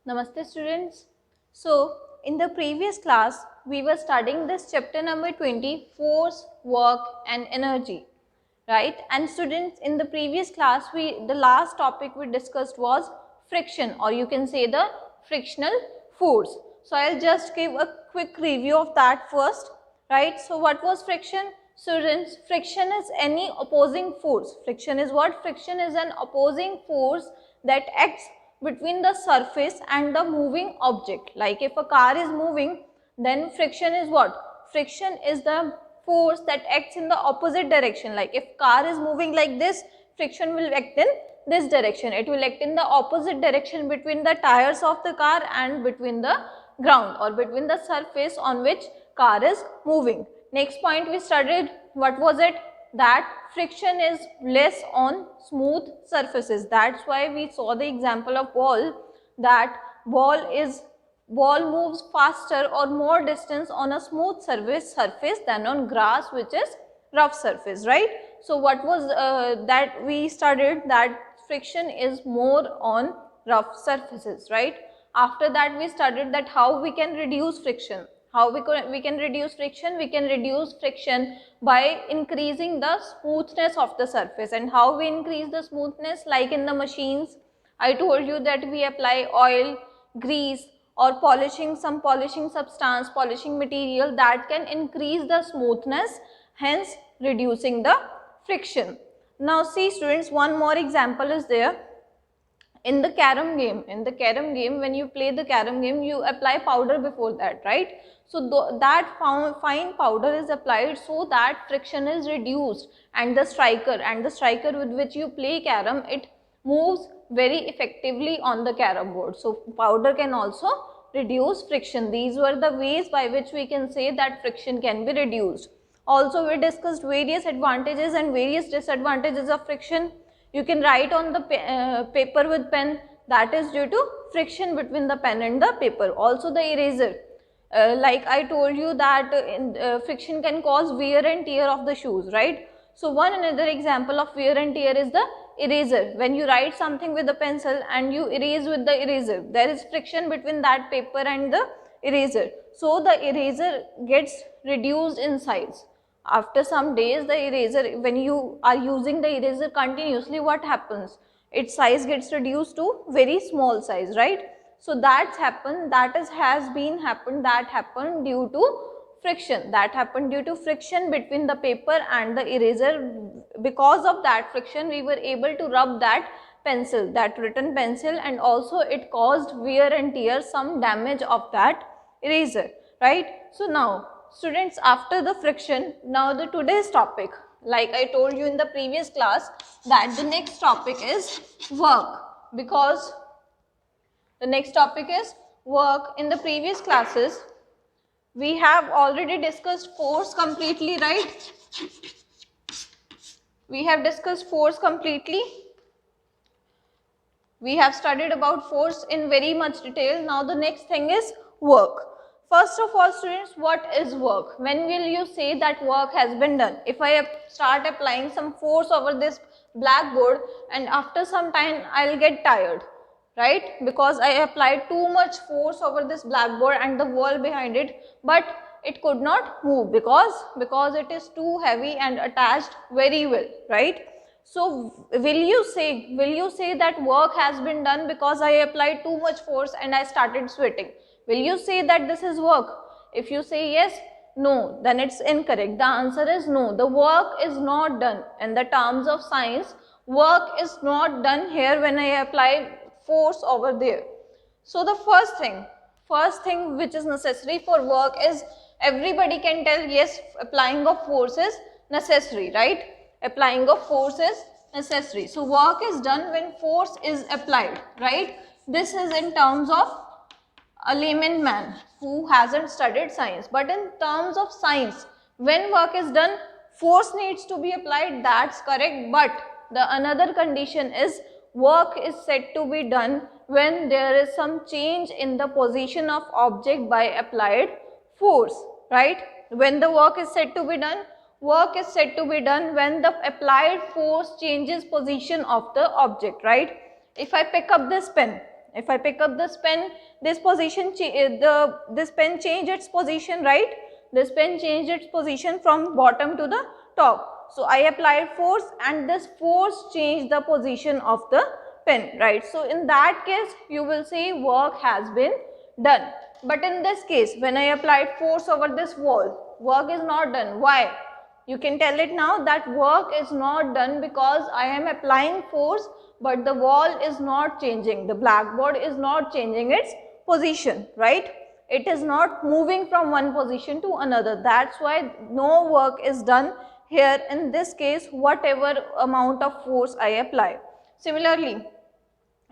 Namaste students. So in the previous class we were studying this chapter number 20, force, work and energy, right? And students, in the previous class the last topic we discussed was friction, or you can say the frictional force. So I'll just give a quick review of that first, right? So what was friction? Students, friction is any opposing force. Friction is what? Friction is an opposing force that acts between the surface and the moving object. Like if a car is moving, then friction is what? Friction is the force that acts in the opposite direction. Like if car is moving like this, friction will act in this direction. It will act in the opposite direction between the tires of the car and between the ground, or between the surface on which car is moving. Next point we studied, what was it? That friction is less on smooth surfaces. That's why we saw the example of ball, that ball moves faster or more distance on a smooth surface than on grass, which is rough surface, right? So what was that we studied, that friction is more on rough surfaces, right? After that we studied that how we can reduce friction. How we can reduce friction? We can reduce friction by increasing the smoothness of the surface. And how we increase the smoothness? Like in the machines, I told you that we apply oil, grease or polishing substance, polishing material that can increase the smoothness, hence reducing the friction. Now see students, one more example is there. In the carom game, when you play the carom game, you apply powder before that, right? So that fine powder is applied so that friction is reduced, and the striker with which you play carom, it moves very effectively on the carom board. So powder can also reduce friction. These were the ways by which we can say that friction can be reduced. Also we discussed various advantages and various disadvantages of friction. You can write on the paper with pen, that is due to friction between the pen and the paper. Also the eraser, like I told you that friction can cause wear and tear of the shoes, right? So one another example of wear and tear is the eraser. When you write something with a pencil and you erase with the eraser, there is friction between that paper and the eraser. So the eraser gets reduced in size. After some days, the eraser, when you are using the eraser continuously, what happens? Its size gets reduced to very small size, right? So that's happened, that happened due to friction. That happened due to friction between the paper and the eraser. Because of that friction, we were able to rub that pencil, that written pencil, and also it caused wear and tear, some damage of that eraser, right? So now students, after the friction, now the today's topic, like I told you in the previous class, that the next topic is work, because the next topic is work. In the previous classes we have already discussed force completely, right? We have discussed force completely. We have studied about force in very much detail. Now the next thing is work. First of all students, what is work? When will you say that work has been done? If I start applying some force over this blackboard, and after some time I'll get tired, right? Because I applied too much force over this blackboard and the wall behind it, but it could not move because it is too heavy and attached very well, right? So will you say that work has been done because I applied too much force and I started sweating? Will you say that this is work? If you say yes, no, then it's incorrect. The answer is no. The work is not done. In the terms of science, work is not done here when I apply force over there. So the first thing which is necessary for work is, everybody can tell yes, applying of force is necessary, right? Applying of force is necessary. So work is done when force is applied, right? This is in terms of a layman man who hasn't studied science. But in terms of science, when work is done, force needs to be applied, that's correct. But the another condition is, work is said to be done when there is some change in the position of object by applied force, right? When the work is said to be done, work is said to be done when the applied force changes position of the object, right? If I pick up this pen, If I pick up this pen, this pen changed its position, right? This pen changed its position from bottom to the top. So I applied force and this force changed the position of the pen, right? So in that case, you will say work has been done. But in this case, when I applied force over this wall, work is not done. Why? You can tell it now that work is not done because I am applying force, but the wall is not changing. The blackboard is not changing its position, right? It is not moving from one position to another. That's why no work is done here in this case, whatever amount of force I apply. Similarly,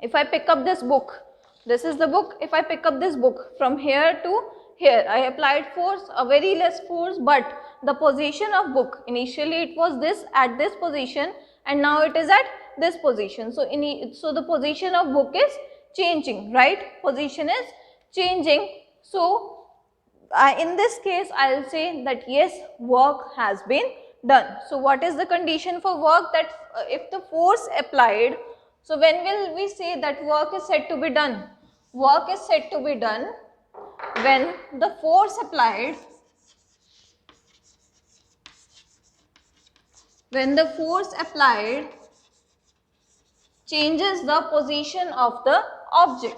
if I pick up this book, this is the book. If I pick up this book from here to here, I applied force, a very less force, but the position of book, initially it was this at this position and now it is at this position. So, so the position of book is changing, right? Position is changing. So, in this case, I will say that yes, work has been done. So, what is the condition for work? That if the force applied, so when will we say that work is said to be done? Work is said to be done when the force applied, changes the position of the object.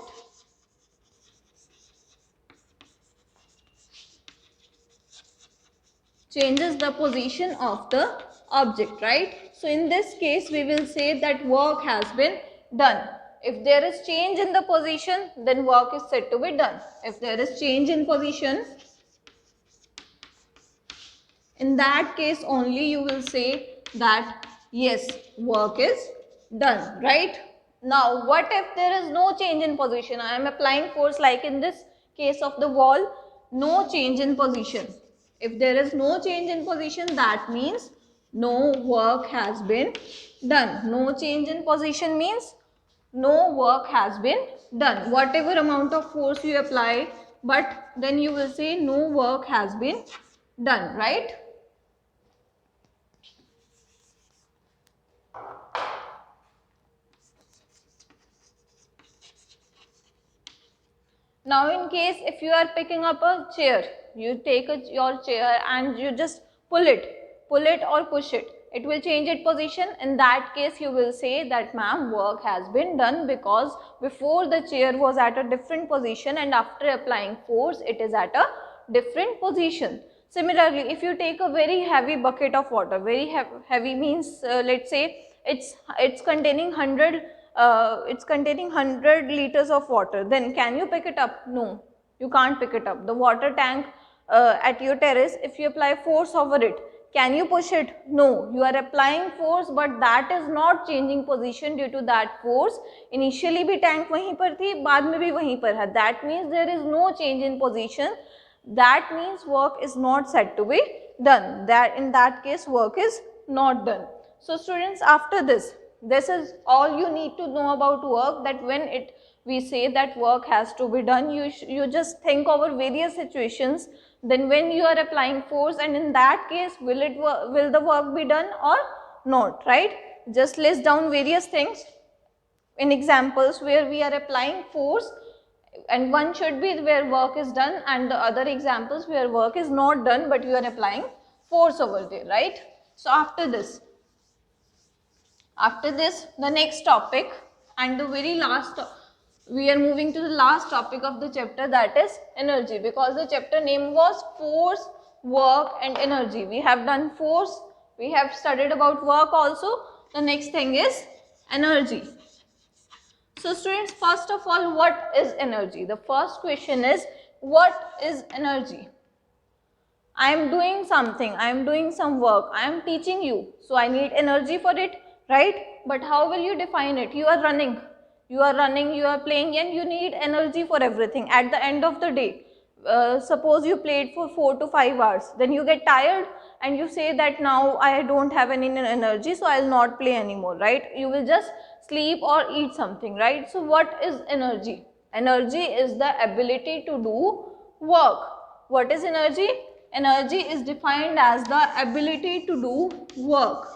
Changes the position of the object, right? So in this case, we will say that work has been done. If there is change in the position, then work is said to be done. If there is change in position, in that case only you will say that yes, work is done, right? Now, what if there is no change in position? I am applying force like in this case of the wall, no change in position. If there is no change in position, that means no work has been done. No change in position means no work has been done. Whatever amount of force you apply, but then you will say no work has been done, right? Now, in case if you are picking up a chair, you take your chair and you just pull it or push it. It will change its position. In that case, you will say that ma'am, work has been done because before the chair was at a different position and after applying force, it is at a different position. Similarly, if you take a very heavy bucket of water, very heavy means let's say it's containing 100 liters of water, then can you pick it up? No, you can't pick it up. The water tank at your terrace, if you apply force over it, can you push it? No, you are applying force, but that is not changing position due to that force. Initially भी tank वहीं पर थी, बाद में भी वहीं पर है. That means there is no change in position. That means work is not said to be done. That in that case work is not done. So students, after this is all you need to know about work, that when we say that work has to be done, you just think over various situations, then when you are applying force, and in that case will the work be done or not, right? Just list down various things in examples where we are applying force, and one should be where work is done, and the other examples where work is not done but you are applying force over there, right? So after this, the next topic and the very last, we are moving to the last topic of the chapter, that is energy, because the chapter name was force, work and energy. We have done force, we have studied about work also. The next thing is energy. So students, first of all, what is energy? The first question is, what is energy? I am doing something, I am doing some work, I am teaching you, so I need energy for it, right? But how will you define it? You are running, you are playing, and you need energy for everything. At the end of the day, suppose you played for 4 to 5 hours, then you get tired and you say that now I don't have any energy, so I will not play anymore, right? You will just sleep or eat something, right? So what is energy? Energy is the ability to do work. What is energy? Energy is defined as the ability to do work.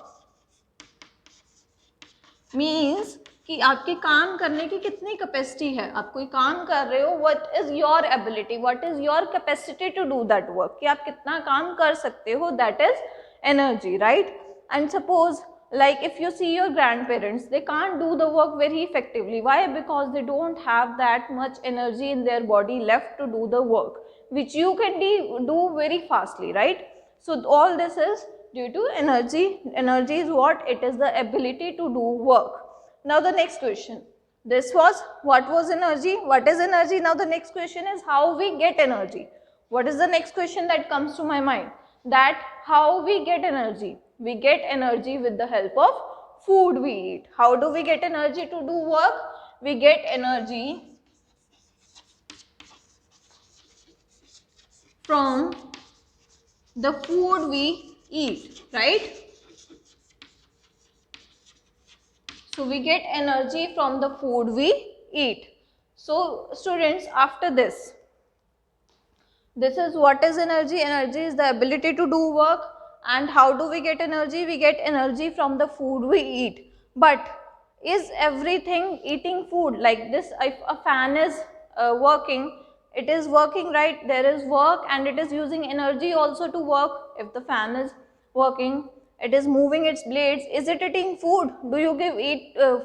Means कि आपके काम करने की कितनी capacity है, आप कोई काम कर रहे हो, what is your ability, what is your capacity to do that work, कि आप कितना काम कर सकते हो, that is energy, right. And suppose like if you see your grandparents, they can't do the work very effectively. Why? Because they don't have that much energy in their body left to do the work which you can do very fastly, right. So all this is due to energy. Energy is what? It is the ability to do work. Now the next question, this was what was energy, what is energy. Now the next question is how we get energy. What is the next question that comes to my mind? That how we get energy. We get energy with the help of food we eat. How do we get energy to do work? We get energy from the food we eat, right? So we get energy from the food we eat. So students, after this is what is energy. Energy is the ability to do work. And how do we get energy? We get energy from the food we eat. But is everything eating food? Like this, if a fan is working, it is working, right? There is work and it is using energy also to work. If the fan is working, it is moving its blades. Is it eating food? Do you give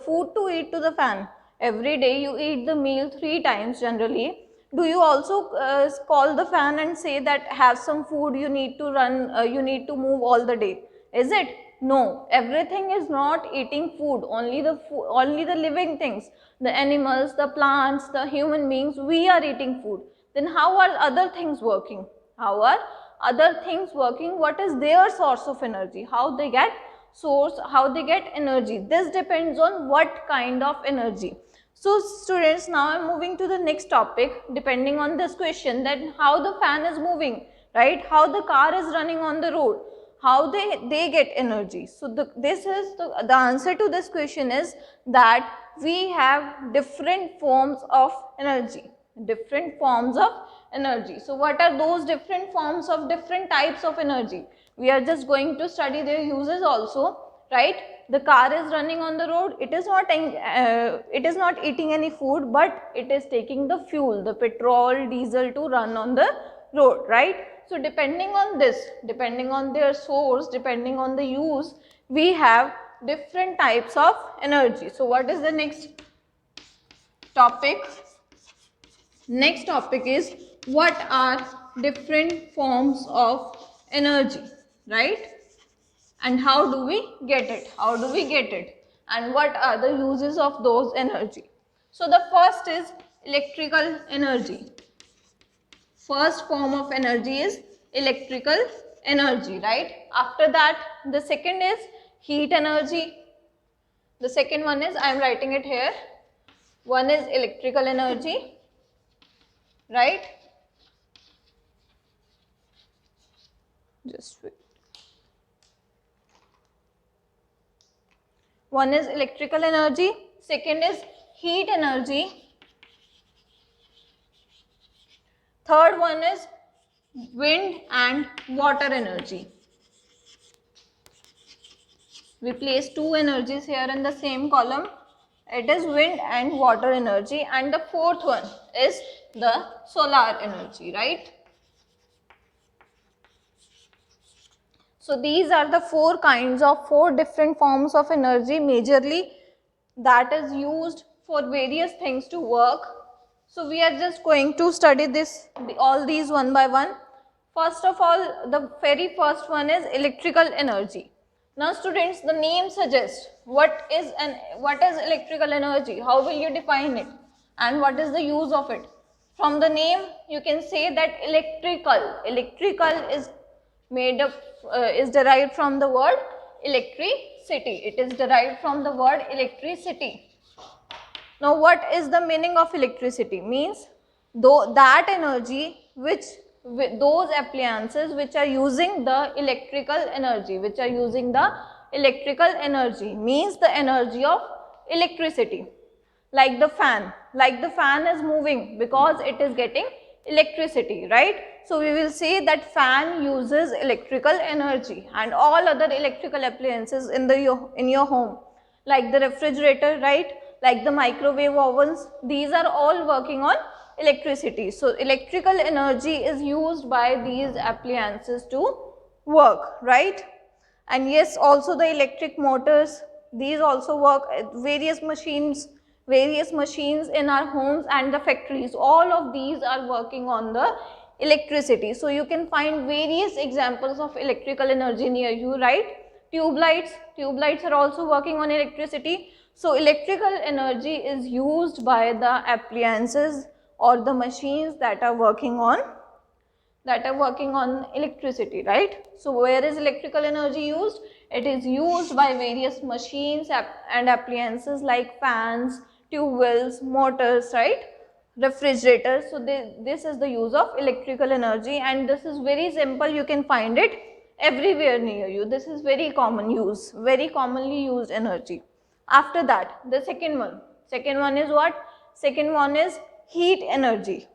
food to eat to the fan? Every day you eat the meal 3 times generally. Do you also call the fan and say that have some food, you need to run, you need to move all the day? Is it? No, everything is not eating food. Only the living things, the animals, the plants, the human beings, we are eating food. Then how are other things working? How are other things working? What is their source of energy? How they get source, how they get energy? This depends on what kind of energy. So students, now I am moving to the next topic, depending on this question, that how the fan is moving, right? How the car is running on the road, how they get energy. So this is the answer to this question is that we have different forms of energy, different forms of energy. So what are those different forms of different types of energy? We are just going to study their uses also, right? The car is running on the road, it is not eating any food, but it is taking the fuel, the petrol, diesel to run on the road, right? So depending on this, depending on their source, depending on the use, we have different types of energy. So what is the next topic? Next topic is what are different forms of energy, right? And how do we get it? How do we get it? And what are the uses of those energy? So the first is electrical energy. First form of energy is electrical energy, right? After that, the second is heat energy. The second one is, I am writing it here. One is electrical energy, right? Just wait. One is electrical energy, second is heat energy, third one is wind and water energy. We place two energies here in the same column. It is wind and water energy, and the fourth one is the solar energy, right? So these are the four different forms of energy majorly that is used for various things to work. So we are just going to study all these one by one. First of all, the very first one is electrical energy. Now students, the name suggests what is electrical energy, how will you define it, and what is the use of it. From the name you can say that electrical is made up is derived from the word electricity. It is derived from the word electricity. Now what is the meaning of electricity? Means that energy which those appliances which are using the electrical energy, means the energy of electricity. Like the fan is moving because it is getting electricity, right? So we will say that fan uses electrical energy, and all other electrical appliances in your home, like the refrigerator, right? like the microwave ovens, these are all working on electricity. So electrical energy is used by these appliances to work, right? And yes, also the electric motors, these also work. Various machines in our homes and the factories, all of these are working on the electricity. So you can find various examples of electrical energy near you, right? Tube lights are also working on electricity. So electrical energy is used by the appliances or the machines that are working on electricity, right? So where is electrical energy used? It is used by various machines and appliances like fans, tube wells, motors, right? Refrigerators. So this is the use of electrical energy, and this is very simple. You can find it everywhere near you. This is very commonly used energy. After that, the second one is what? Second one is heat energy.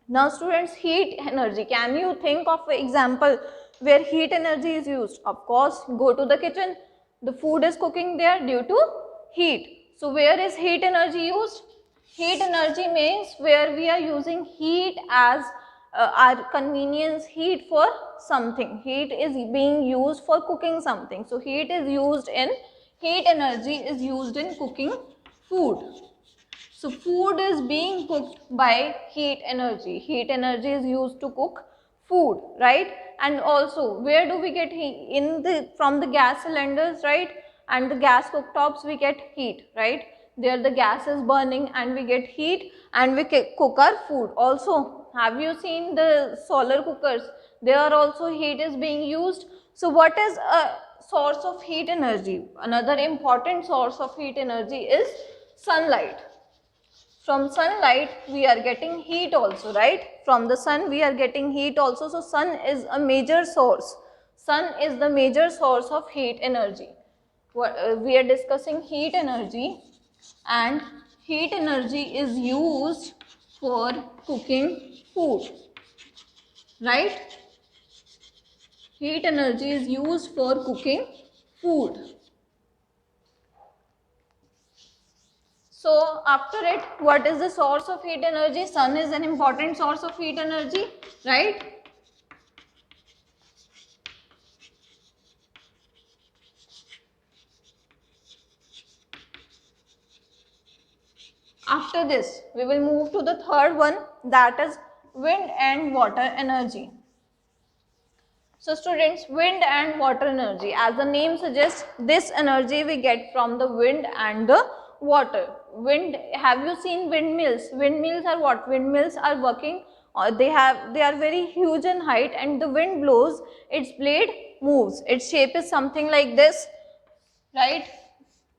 Now students, heat energy, can you think of an example where heat energy is used? Of course, go to the kitchen, the food is cooking there due to heat. So where is heat energy used? Heat energy means where we are using heat as our convenience, heat for something. Heat is being used for cooking something. So heat energy is used in cooking food. So food is being cooked by heat energy. Heat energy is used to cook food, right? And also, where do we get heat? From the gas cylinders, right? And the gas cooktops we get heat, right? There the gas is burning and we get heat and we cook our food. Also, have you seen the solar cookers? There also heat is being used. So what is a source of heat energy? Another important source of heat energy is sunlight. From sunlight we are getting heat also, right? From the sun we are getting heat also. So sun is a major source. Sun is the major source of heat energy. We are discussing heat energy, and heat energy is used for cooking food, right? Heat energy is used for cooking food. So after it, what is the source of heat energy? Sun is an important source of heat energy, right? After this, we will move to the third one, that is wind and water energy. So students, wind and water energy, as the name suggests, this energy we get from the wind and the water. Wind, have you seen windmills? Windmills are what? Windmills are working, they are very huge in height, and the wind blows, its blade moves. Its shape is something like this, right?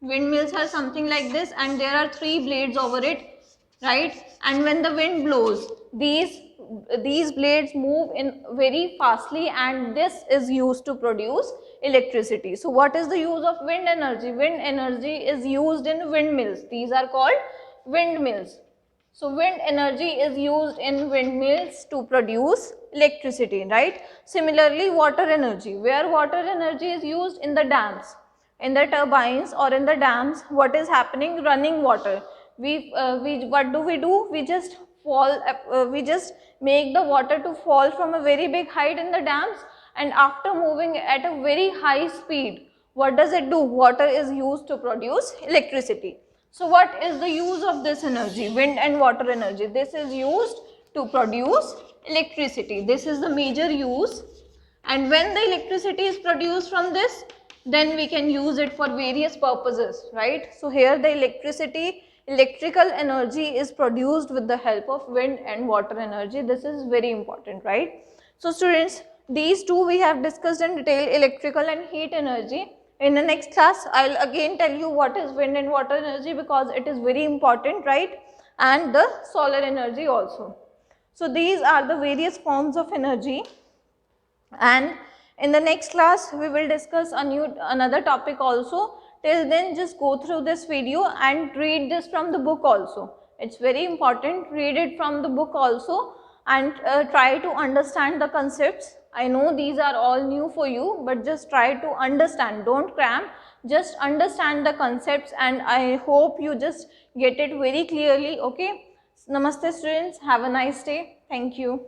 Windmills are something like this, and there are 3 blades over it, right? And when the wind blows, these blades move in very fastly, and this is used to produce electricity. So what is the use of wind energy? Wind energy is used in windmills. These are called windmills. So wind energy is used in windmills to produce electricity, right? Similarly, water energy, where water energy is used in the dams, in the turbines or in the dams. What is happening? Running water. What do? We just make the water to fall from a very big height in the dams, and after moving at a very high speed, what does it do? Water is used to produce electricity. So what is the use of this energy? Wind and water energy. This is used to produce electricity. This is the major use, and when the electricity is produced from this, then we can use it for various purposes, right? So here the electrical energy is produced with the help of wind and water energy. This is very important, right? So students, these two we have discussed in detail, electrical and heat energy. In the next class, I'll again tell you what is wind and water energy, because it is very important, right? And the solar energy also. So these are the various forms of energy, and in the next class we will discuss another topic also. Till then, just go through this video and read this from the book also. It's very important, read it from the book also, and try to understand the concepts I know these are all new for you, but just try to understand, don't cram, just understand the concepts, and I hope you just get it very clearly, okay. Namaste students, have a nice day. Thank you.